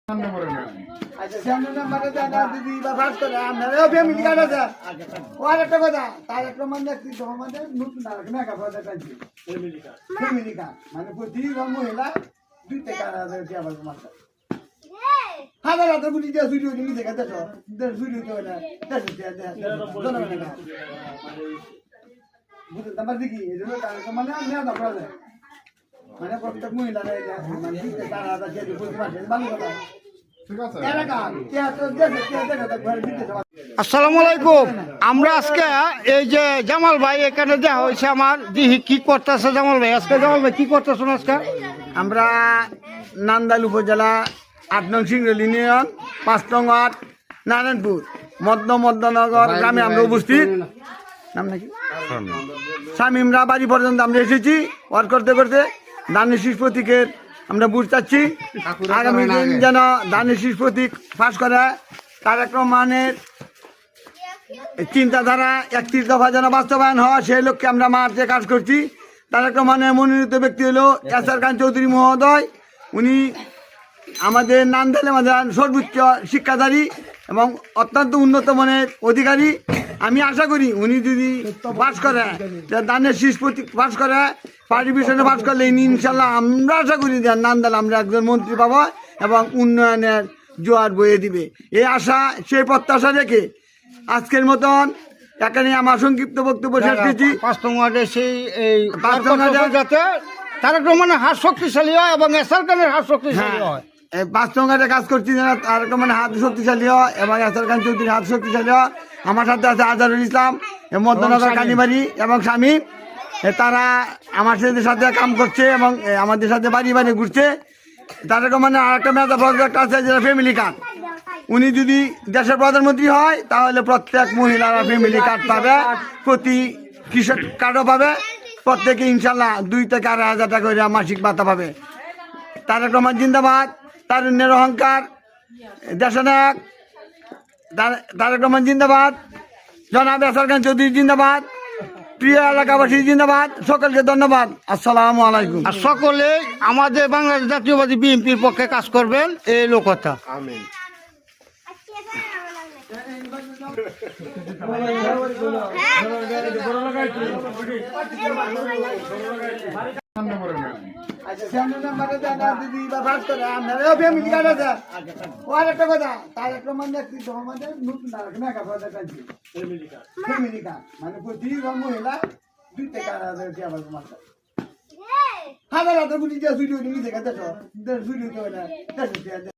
আচ্ছা সামনে নাম্বারে দাদা দিদি বা ফার্স্ট করে আপনারা ফ্যামিলি কার্ড আছে আর একটা কথা তার একটা মানে কি তোমাদের নতুন আর মেকআপ হতে চাইছি ফ্যামিলি কার্ড মানে প্রতি মহিলা 2 টাকা দিয়ে আবার মাত্র হাজার হাজার গুলি দিয়ে ভিডিও নিয়ে দেখা দেখো ভিডিও তো না বুঝতে নাম্বার দেখি এই জন্য মানে নেওয়া দরকার মানে প্রত্যেক মহিলা মানে 2 টাকা হাজার দিয়ে প্রতি মাসে ভালো কথা। আসসালামু আলাইকুম। আমরা আজকে এই যে জামাল ভাই এখানে দেখা হয়েছে আমার কি করতেছে জামাল ভাই আজকে? জামাল ভাই কি করতেছেন আজকে? আমরা নান্দাইল উপজেলা 8 নং সিংরলি ইউনিয়ন 5 নং ওয়ার্ড নারায়ণপুর মধ্যনগর গ্রামে আমরা উপস্থিত। নাম নাকি শামীমরা বাড়ি পর্যন্ত আমরা এসেছি ওয়ার্ক করতে করতে দানের শীষ প্রতীকের আমরা বুঝতে আগামী দিন যেন দানের শীষ প্রতীক পাশ করা কার্যক্রমের চিন্তাধারা 31 দফা যেন বাস্তবায়ন হয় সেই লক্ষ্যে আমরা মাঠে কাজ করছি। কার্যক্রমের মনোনীত ব্যক্তি হলো এসআর খান চৌধুরী মহোদয়। উনি আমাদের নান্দাইলে সর্বোচ্চ শিক্ষাধারী এবং অত্যন্ত উন্নত মানের অধিকারী। আমি আশা করি উনি যদি পাশ করে দানের শীষ প্রতীক পাশ করে পার্টিভিশনে পাশ করলে ইনশাল্লাহ আমরা আশা করি যে নান্দাইল আমরা একজন মন্ত্রী পাবো এবং উন্নয়নের জোয়ার বয়ে দিবে। এই আশা সেই প্রত্যাশা রেখে আজকের মতন এখানে আমার সংক্ষিপ্ত বক্তব্য শেষ করছি। 5 নং ওয়ার্ডে সেই এই যাতে কার্যক্রমে হাত শক্তিশালী হয় এবং এসআর খানের হাত শক্তিশালী হয়। 5 নং ওয়ার্ডে কাজ করছি যেন কার্যক্রমে হাত শক্তিশালী হয় এবং এসআর খান চৌধুরীর হাত শক্তিশালী হয়। আমার সাথে আছে আজহারুল ইসলাম মধ্যনগর কানিবাড়ি এবং স্বামী। তারা আমার সাথে কাম করছে এবং আমাদের সাথে বাড়ি বাড়ি ঘুরছে। তাদের মানে আরেকটা মেধা প্রজেক্ট আছে যেটা ফ্যামিলি কার্ড। উনি যদি দেশের প্রধানমন্ত্রী হয় তাহলে প্রত্যেক মহিলারা ফ্যামিলি কার্ড পাবে, প্রতি কৃষক কার্ডও পাবে, প্রত্যেকে ইনশাল্লাহ 2 থেকে 2,500 টাকা করে মাসিক ভাতা পাবে। তারেক রহমান জিন্দাবাদ, তারুণ্যের অহংকার, দেশনায়ক তারেক রহমান জিন্দাবাদ, জনাব এসআর খান চৌধুরী জিন্দাবাদ, প্রিয় এলাকাবাসী জিন্দাবাদ। সকলকে ধন্যবাদ। আসসালামু আলাইকুম। আর সকলে আমাদের বাংলাদেশ জাতীয়বাদী বিএনপির পক্ষে কাজ করবেন এই লোকতা। আমিন। আচ্ছা সামনে নাম্বারে দাদা দিদি বা ফার্স্ট করে আপনারা ফ্যামিলি কার্ড আছে আর একটা কথা তার একটা মানে কি তোমাদের নতুন আর মেকআপ হতে চাইছি ফ্যামিলি কার্ড মানে প্রতি মহিলা 2 টাকা দিয়ে আবার মাত্র হাজার হাজার গুলি দিয়ে ভিডিও নিয়ে দেখা দেখো ভিডিও তো না